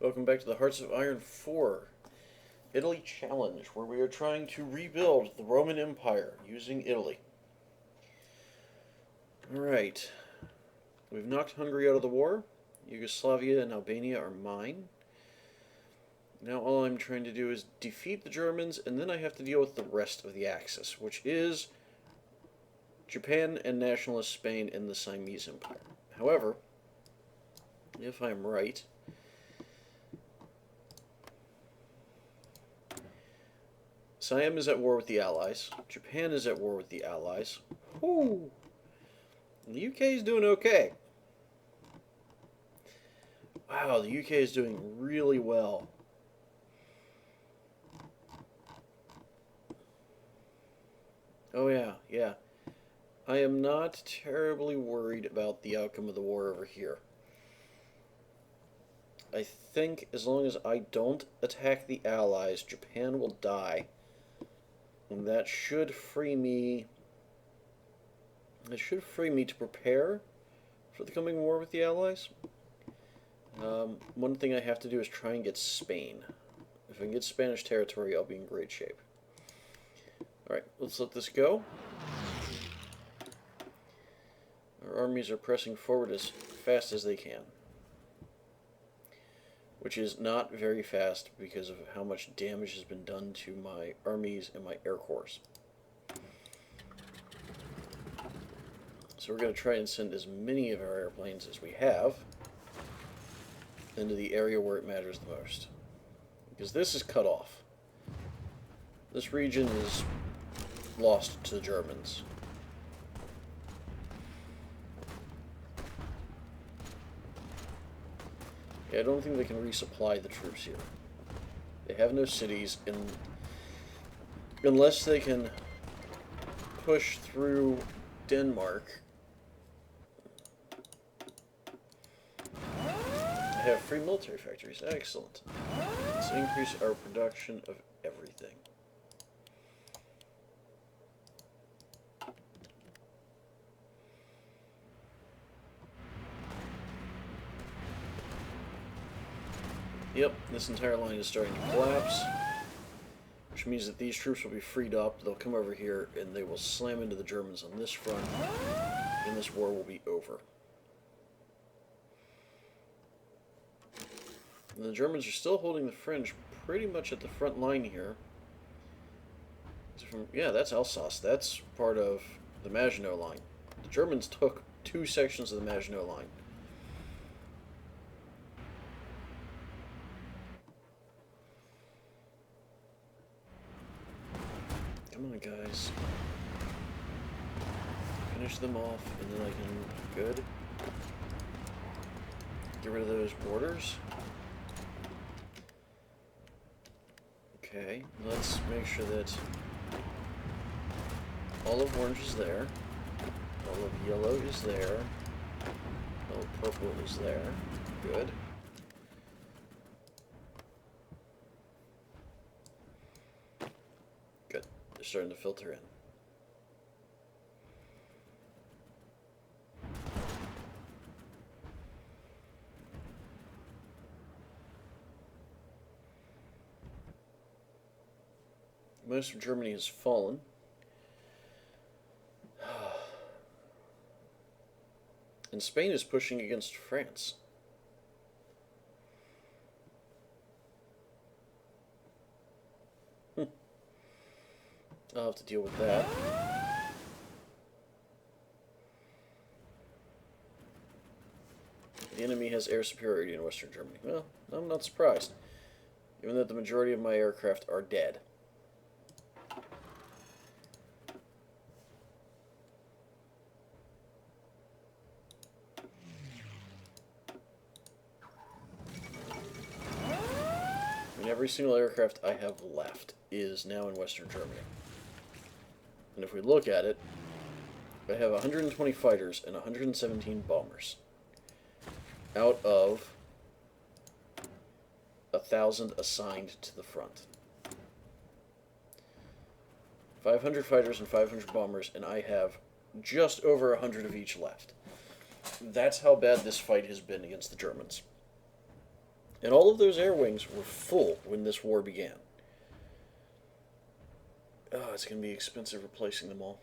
Welcome back to the Hearts of Iron 4 Italy Challenge, where we are trying to rebuild the Roman Empire using Italy. Alright, we've knocked Hungary out of the war. Yugoslavia and Albania are mine. Now all I'm trying to do is defeat the Germans, and then I have to deal with the rest of the Axis, which is Japan and nationalist Spain and the Siamese Empire. However, if I'm right, Siam is at war with the Allies. Japan is at war with the Allies. Whoo! The UK is doing okay. Wow, the UK is doing really well. Oh yeah. I am not terribly worried about the outcome of the war over here. I think as long as I don't attack the Allies, Japan will die. And that should free me. It should free me to prepare for the coming war with the Allies. One thing I have to do is try and get Spain. If I can get Spanish territory, I'll be in great shape. Alright, let's let this go. Our armies are pressing forward as fast as they can. Which is not very fast because of how much damage has been done to my armies and my air corps. So we're going to try and send as many of our airplanes as we have into the area where it matters the most. Because this is cut off. This region is lost to the Germans. Yeah, I don't think they can resupply the troops here. They have no cities, and unless they can push through Denmark. I have free military factories. Excellent. Let's increase our production of everything. Yep, this entire line is starting to collapse, which means that these troops will be freed up. They'll come over here and they will slam into the Germans on this front, and this war will be over. And the Germans are still holding the French pretty much at the front line here. Yeah, that's Alsace. That's part of the Maginot Line. The Germans took two sections of the Maginot Line. Come on, guys. Finish them off, and then I can... Good. Get rid of those borders. Okay, let's make sure that all of orange is there, all of yellow is there, all of purple is there. Good. Good. They're starting to filter in. Most of Germany has fallen. And Spain is pushing against France. I'll have to deal with that. The enemy has air superiority in Western Germany. Well, I'm not surprised, given that the majority of my aircraft are dead. Every single aircraft I have left is now in Western Germany. And if we look at it, I have 120 fighters and 117 bombers out of 1,000 assigned to the front. 500 fighters and 500 bombers, and I have just over 100 of each left. That's how bad this fight has been against the Germans. And all of those air wings were full when this war began. Oh, it's going to be expensive replacing them all.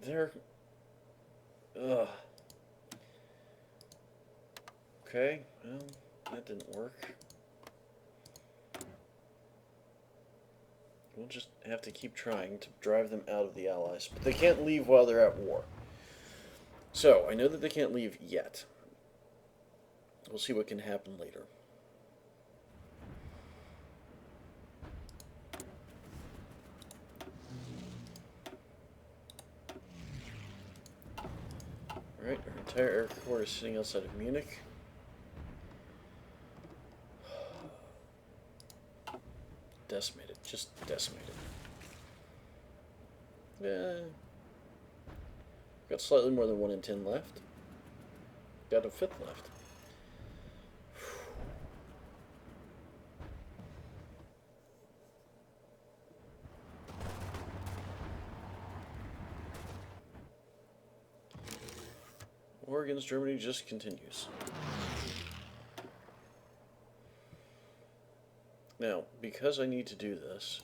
There. Ugh. Okay, well, that didn't work. We'll just have to keep trying to drive them out of the Allies. But they can't leave while they're at war. So, I know that they can't leave yet. We'll see what can happen later. Alright, our entire air corps is sitting outside of Munich. Decimated. Just decimated. Got slightly more than 1 in 10 left. Got a fifth left. War against Germany just continues. Now, because I need to do this,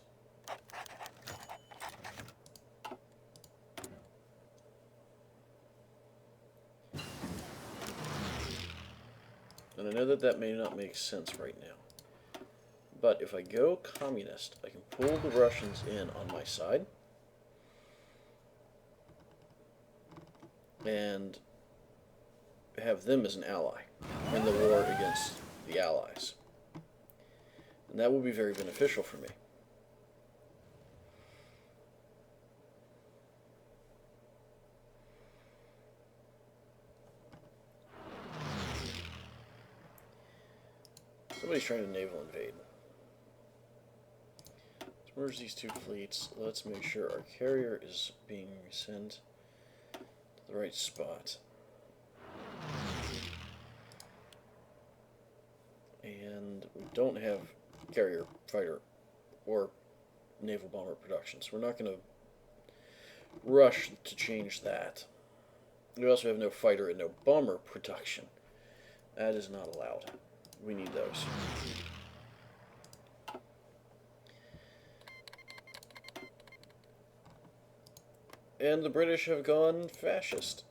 and I know that that may not make sense right now, but if I go communist, I can pull the Russians in on my side, and have them as an ally in the war against the Allies. And that will be very beneficial for me. Somebody's trying to naval invade. Let's merge these two fleets. Let's make sure our carrier is being sent to the right spot. And we don't have carrier, fighter, or naval bomber production, so we're not going to rush to change that. We also have no fighter and no bomber production. That is not allowed. We need those. And the British have gone fascist.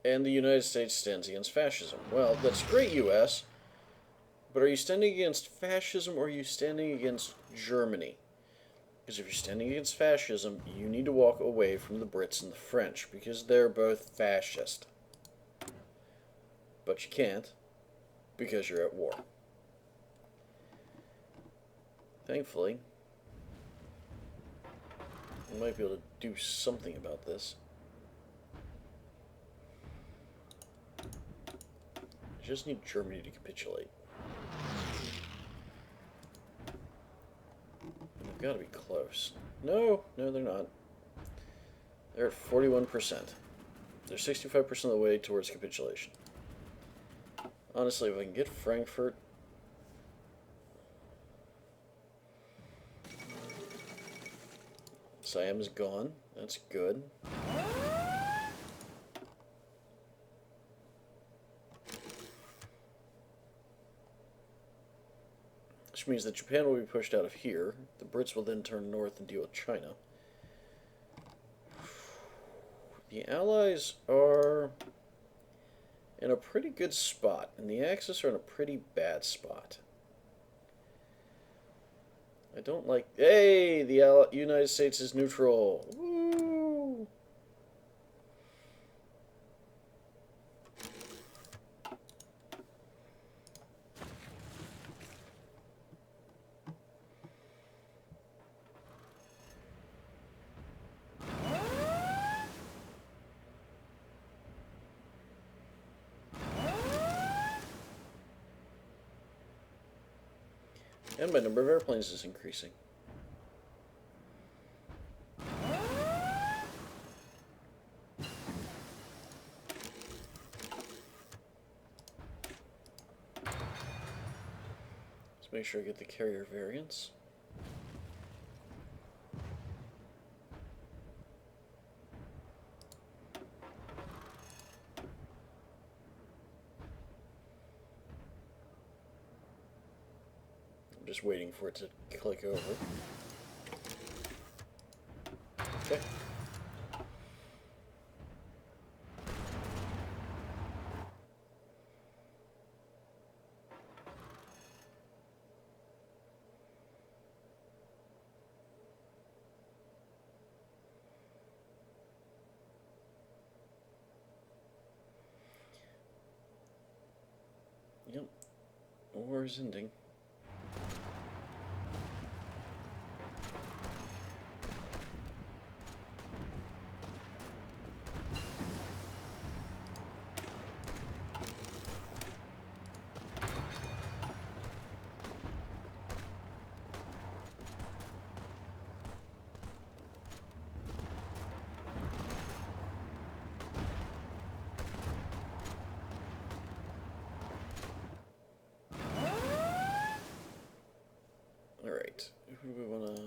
And the United States stands against fascism. Well, that's great, U.S., but are you standing against fascism or are you standing against Germany? Because if you're standing against fascism, you need to walk away from the Brits and the French, because they're both fascist. But you can't, because you're at war. Thankfully, we might be able to do something about this. I just need Germany to capitulate. They've got to be close. No, they're not. They're at 41%. They're 65% of the way towards capitulation. Honestly, if I can get Frankfurt... Siam is gone. That's good. Which means that Japan will be pushed out of here. The Brits will then turn north and deal with China. The Allies are in a pretty good spot, and the Axis are in a pretty bad spot. I don't like... Hey! The United States is neutral. Woo! And my number of airplanes is increasing. Let's make sure I get the carrier variants. I'm just waiting for it to click over. Okay. Yep. War is ending. Alright, who do we want to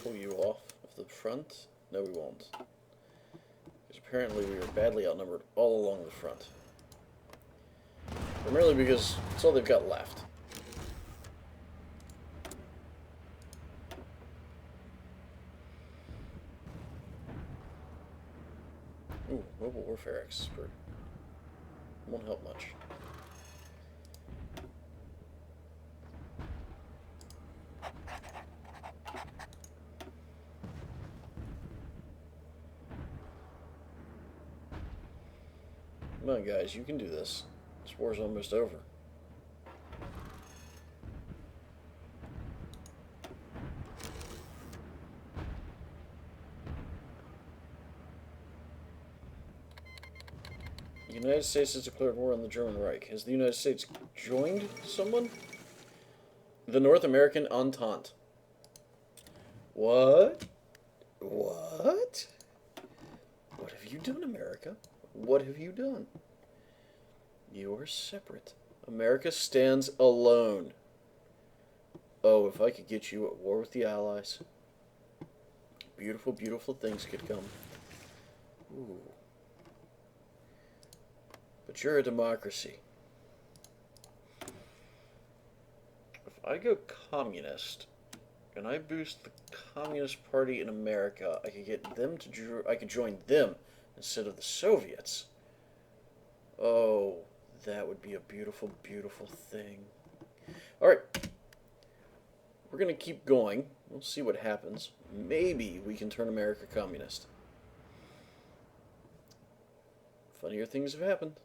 pull you off of the front? No, we won't. Because apparently we are badly outnumbered all along the front. Primarily because it's all they've got left. Ooh, mobile warfare expert. Won't help much. Come on, guys, you can do this. This war's almost over. The United States has declared war on the German Reich. Has the United States joined someone? The North American Entente. What? What? What have you done, America? What have you done? You are separate. America stands alone. Oh, if I could get you at war with the Allies. Beautiful, beautiful things could come. Ooh. But you're a democracy. If I go communist, and I boost the Communist Party in America, I could get them to I could join them instead of the Soviets. Oh, that would be a beautiful, beautiful thing. Alright. We're going to keep going. We'll see what happens. Maybe we can turn America communist. Funnier things have happened.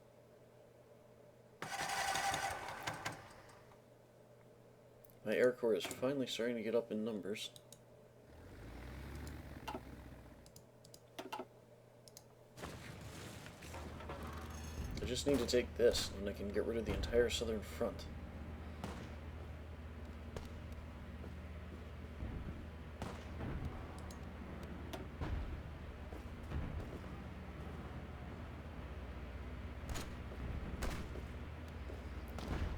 My Air Corps is finally starting to get up in numbers. I just need to take this, and I can get rid of the entire southern front.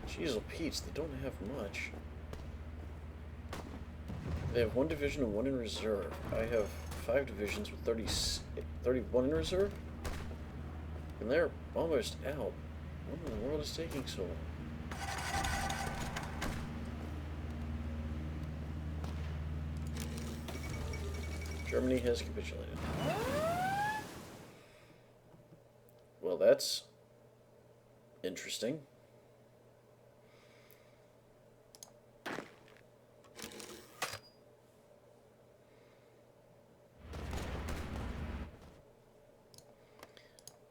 Jeez, oh Pete's, they don't have much. They have 1 division and 1 in reserve. I have 5 divisions with 31 in reserve? And they're almost out. What in the world is taking so long? Germany has capitulated. Well, that's interesting.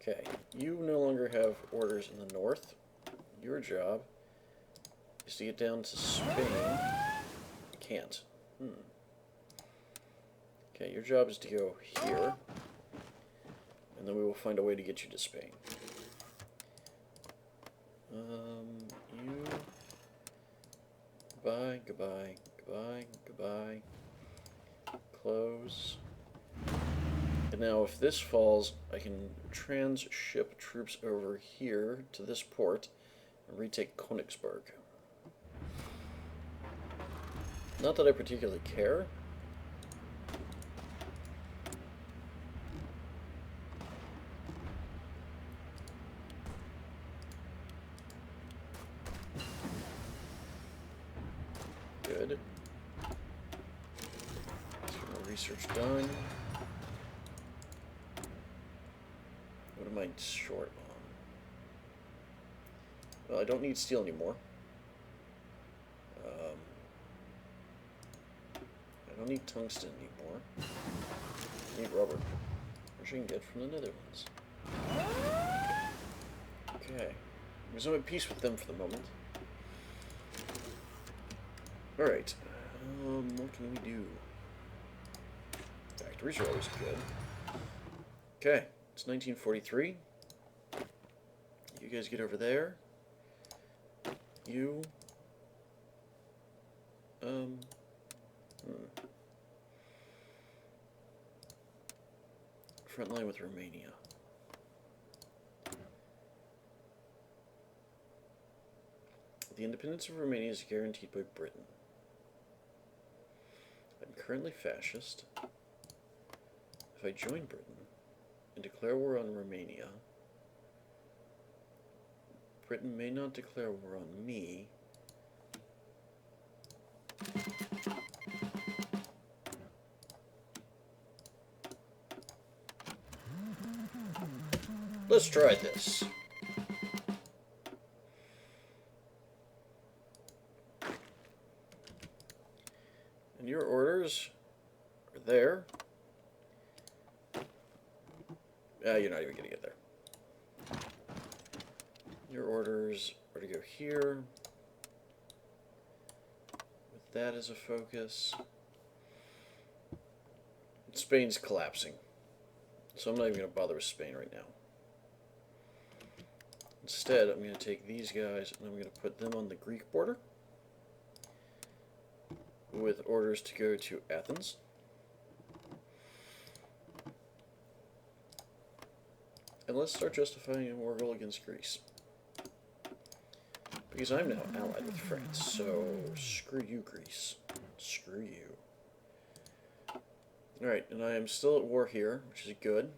Okay, you no longer have orders in the north. Your job is to get down to Spain. Can't. Okay, your job is to go here, and then we will find a way to get you to Spain. You Goodbye, goodbye, goodbye, goodbye. Close. And now if this falls, I can transship troops over here to this port and retake Königsberg. Not that I particularly care. Good. Some more research done. What am I short on? Well, I don't need steel anymore. I don't need tungsten anymore. I need rubber, which I can get from the Netherlands. Okay. I'm at peace with them for the moment. Alright. What can we do? Factories are always good. Okay. It's 1943. You guys get over there. You... Front line with Romania. The independence of Romania is guaranteed by Britain. I'm currently fascist. If I join Britain and declare war on Romania, Britain may not declare war on me. Let's try this. And your orders are there. You're not even going to get there. Your orders are to go here. With that as a focus. Spain's collapsing. So I'm not even going to bother with Spain right now. Instead, I'm going to take these guys and I'm going to put them on the Greek border with orders to go to Athens. And let's start justifying a war goal against Greece. Because I'm now allied with France, so screw you, Greece. Screw you. Alright, and I am still at war here, which is good.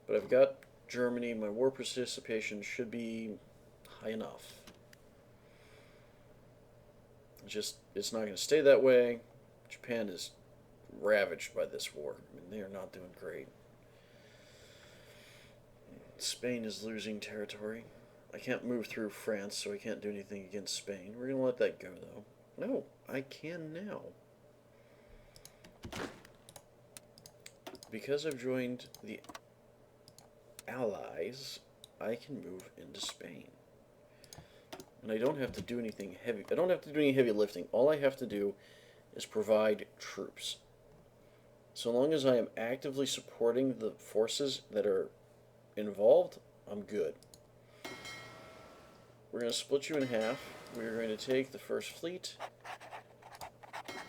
But I've got Germany. My war participation should be high enough. It's not going to stay that way. Japan is ravaged by this war. I mean, they are not doing great. Spain is losing territory. I can't move through France, so I can't do anything against Spain. We're going to let that go, though. No, I can now. Because I've joined the Allies, I can move into Spain. And I don't have to do anything heavy. I don't have to do any heavy lifting. All I have to do is provide troops. So long as I am actively supporting the forces that are involved, I'm good. We're going to split you in half. We're going to take the First Fleet.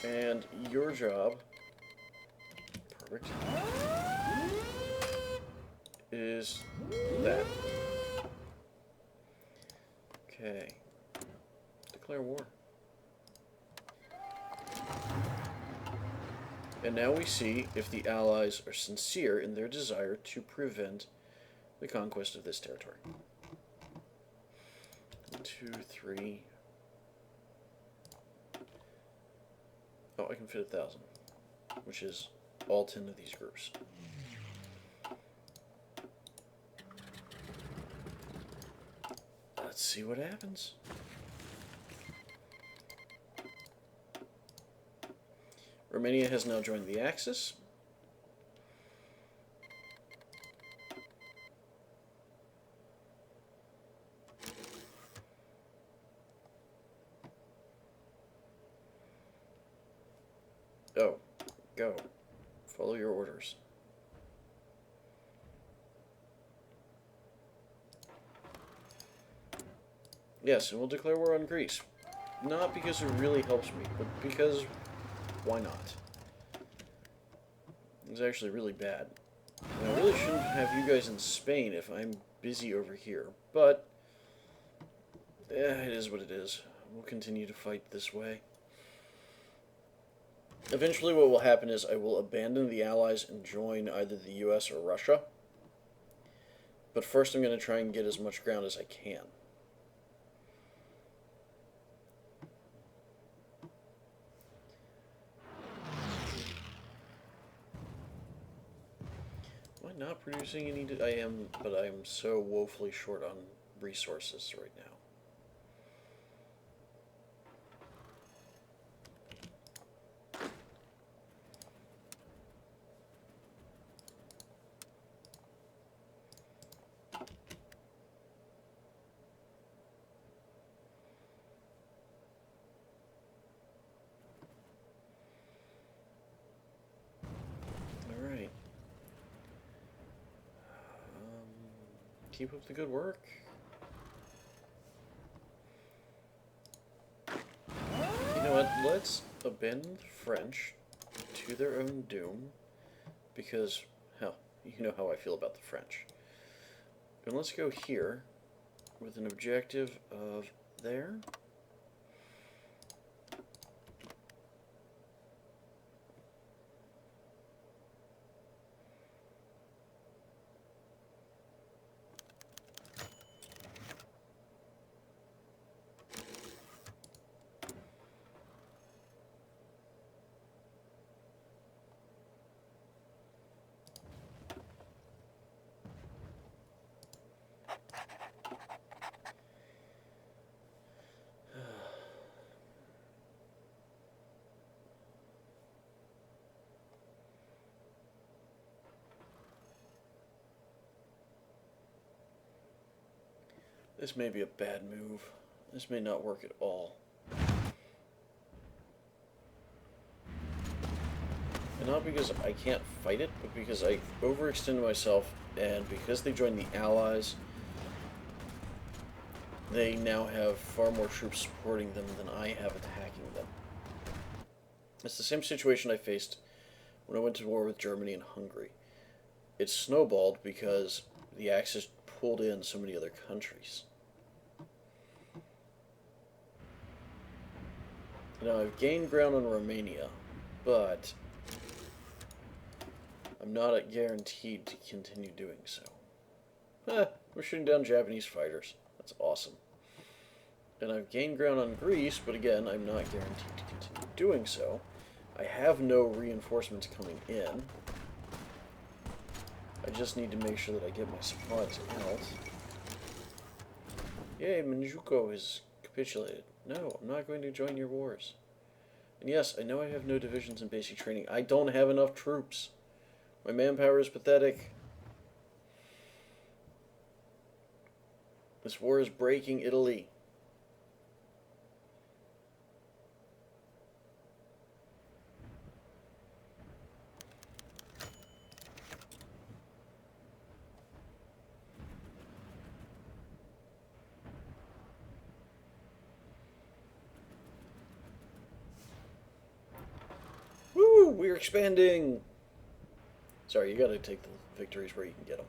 And your job, perfect, is that. Okay. Declare war. And now we see if the Allies are sincere in their desire to prevent the conquest of this territory. 1, 2, 3. Oh, I can fit 1,000, which is all 10 of these groups. Let's see what happens. Romania has now joined the Axis. Oh, go. Follow your orders. Yes, and we'll declare war on Greece. Not because it really helps me, but because why not? It's actually really bad. And I really shouldn't have you guys in Spain if I'm busy over here, but it is what it is. We'll continue to fight this way. Eventually what will happen is I will abandon the Allies and join either the US or Russia. But first I'm going to try and get as much ground as I can. Am I not producing any? I am, but I am so woefully short on resources right now. Alright. Keep up the good work. You know what? Let's abandon the French to their own doom, because, hell, you know how I feel about the French. And let's go here with an objective of there. This may be a bad move. This may not work at all. And not because I can't fight it, but because I overextend myself, and because they joined the Allies, they now have far more troops supporting them than I have attacking them. It's the same situation I faced when I went to war with Germany and Hungary. It snowballed because the Axis pulled in so many other countries. Now, I've gained ground on Romania, but I'm not guaranteed to continue doing so. We're shooting down Japanese fighters. That's awesome. And I've gained ground on Greece, but again, I'm not guaranteed to continue doing so. I have no reinforcements coming in. I just need to make sure that I get my supplies out. Yay, Manchukuo has capitulated. No, I'm not going to join your wars. And yes, I know I have no divisions in basic training. I don't have enough troops. My manpower is pathetic. This war is breaking Italy. Woo! We're expanding! Sorry, you gotta take the victories where you can get them.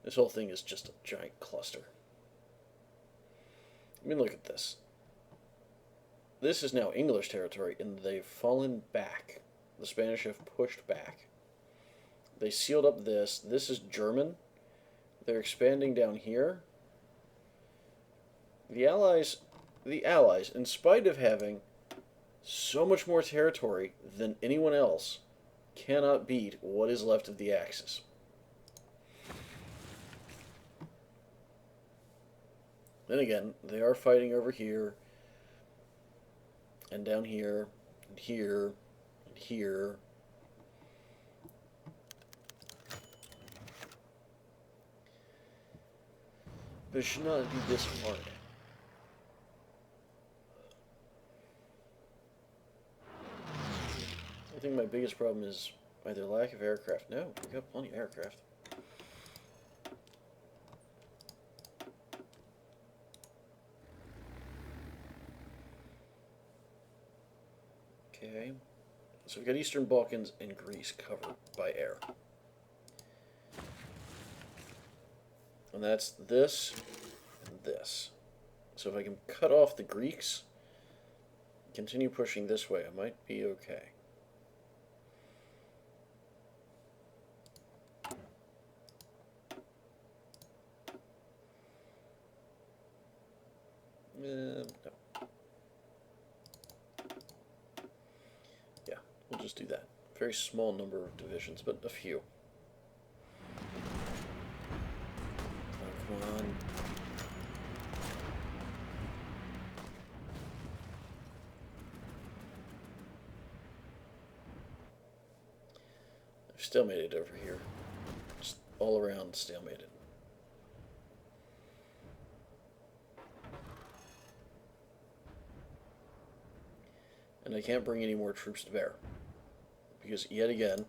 This whole thing is just a giant cluster. I mean, look at this. This is now English territory, and they've fallen back. The Spanish have pushed back. They sealed up this. This is German. They're expanding down here. The Allies, in spite of having so much more territory than anyone else, cannot beat what is left of the Axis. Then again, they are fighting over here, and down here, and here, and here. But it should not be this hard. I think my biggest problem is either lack of aircraft. No, we've got plenty of aircraft. Okay. So we've got Eastern Balkans and Greece covered by air. And that's this and this. So if I can cut off the Greeks, continue pushing this way, I might be okay. No. Yeah, we'll just do that. Very small number of divisions, but a few. Oh, come on. I've stalemated over here. Just all around stalemated. And I can't bring any more troops to bear. Because, yet again,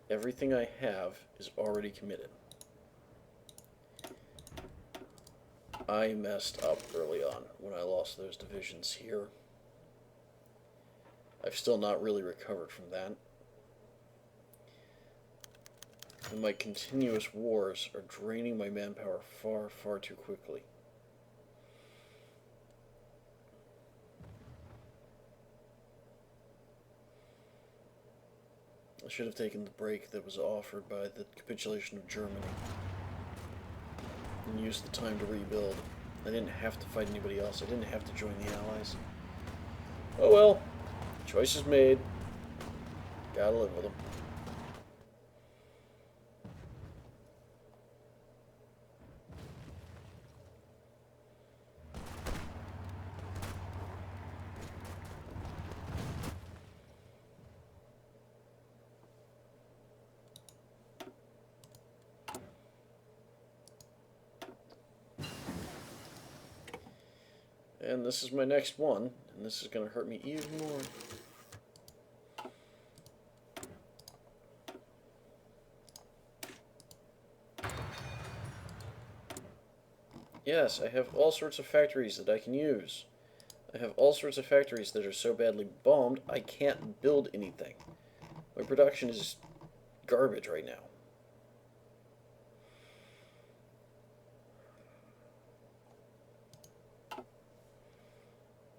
everything I have is already committed. I messed up early on when I lost those divisions here. I've still not really recovered from that. And my continuous wars are draining my manpower far, far too quickly. I should have taken the break that was offered by the capitulation of Germany and used the time to rebuild. I didn't have to fight anybody else. I didn't have to join the Allies. Oh well. Choice is made. Gotta live with them. And this is my next one, and this is going to hurt me even more. Yes, I have all sorts of factories that I can use. I have all sorts of factories that are so badly bombed, I can't build anything. My production is garbage right now.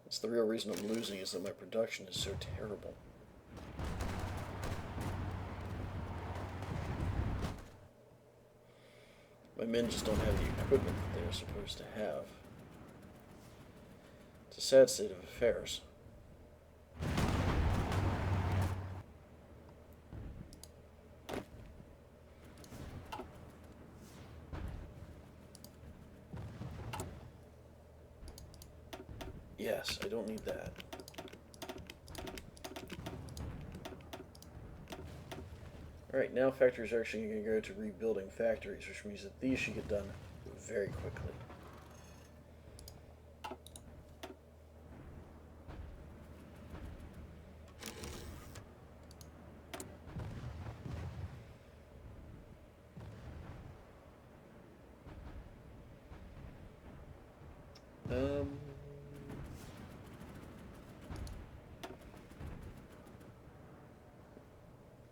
That's the real reason I'm losing, is that my production is so terrible. My men just don't have the equipment that they're supposed to have. It's a sad state of affairs. Yes, I don't need that. Alright, now factories are actually going to go to rebuilding factories, which means that these should get done very quickly.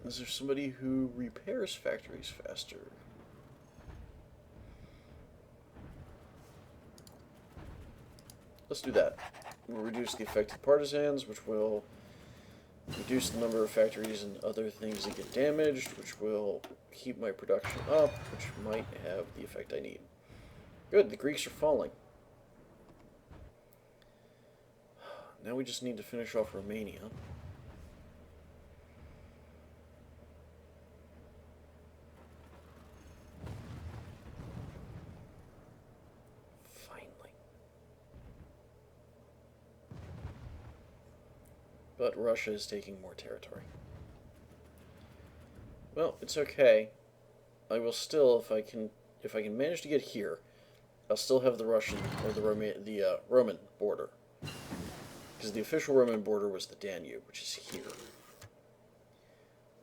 Is there somebody who repairs factories faster? Let's do that. We'll reduce the affected partisans, which will reduce the number of factories and other things that get damaged, which will keep my production up, which might have the effect I need. Good, the Greeks are falling. Now we just need to finish off Romania. But Russia is taking more territory. Well, it's okay. I will still, if I can manage to get here, I'll still have the Russian or the Roman border, because the official Roman border was the Danube, which is here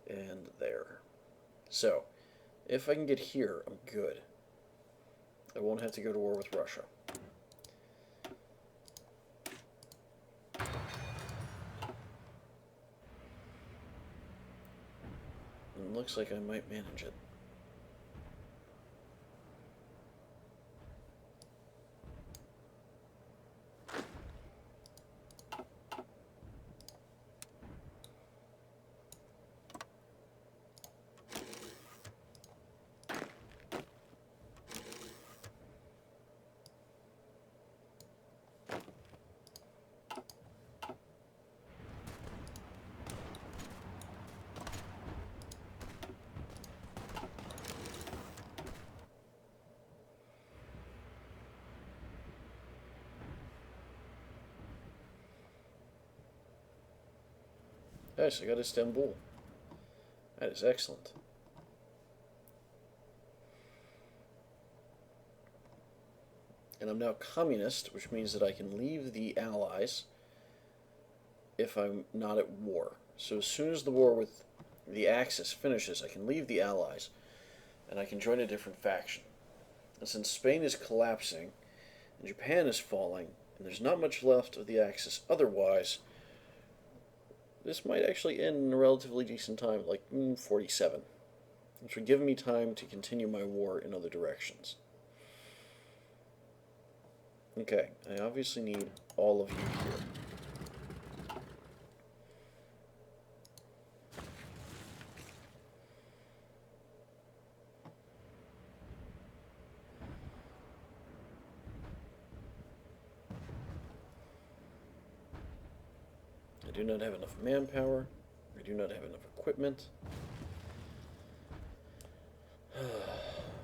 and there. So, if I can get here, I'm good. I won't have to go to war with Russia. looks like I might manage it. Yes, I got Istanbul. That is excellent. And I'm now communist, which means that I can leave the Allies if I'm not at war. So as soon as the war with the Axis finishes, I can leave the Allies and I can join a different faction. And since Spain is collapsing and Japan is falling, and there's not much left of the Axis otherwise, this might actually end in a relatively decent time, like 47, which would give me time to continue my war in other directions. Okay, I obviously need all of you here. I do not have enough manpower. I do not have enough equipment.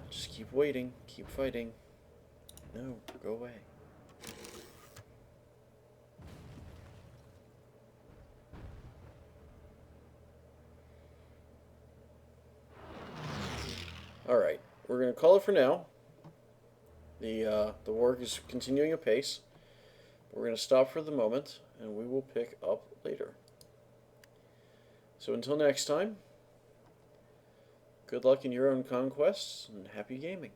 Just keep waiting. Keep fighting. No, go away. Alright, we're going to call it for now. The work is continuing apace. We're going to stop for the moment, and we will pick up later. So until next time, good luck in your own conquests, and happy gaming.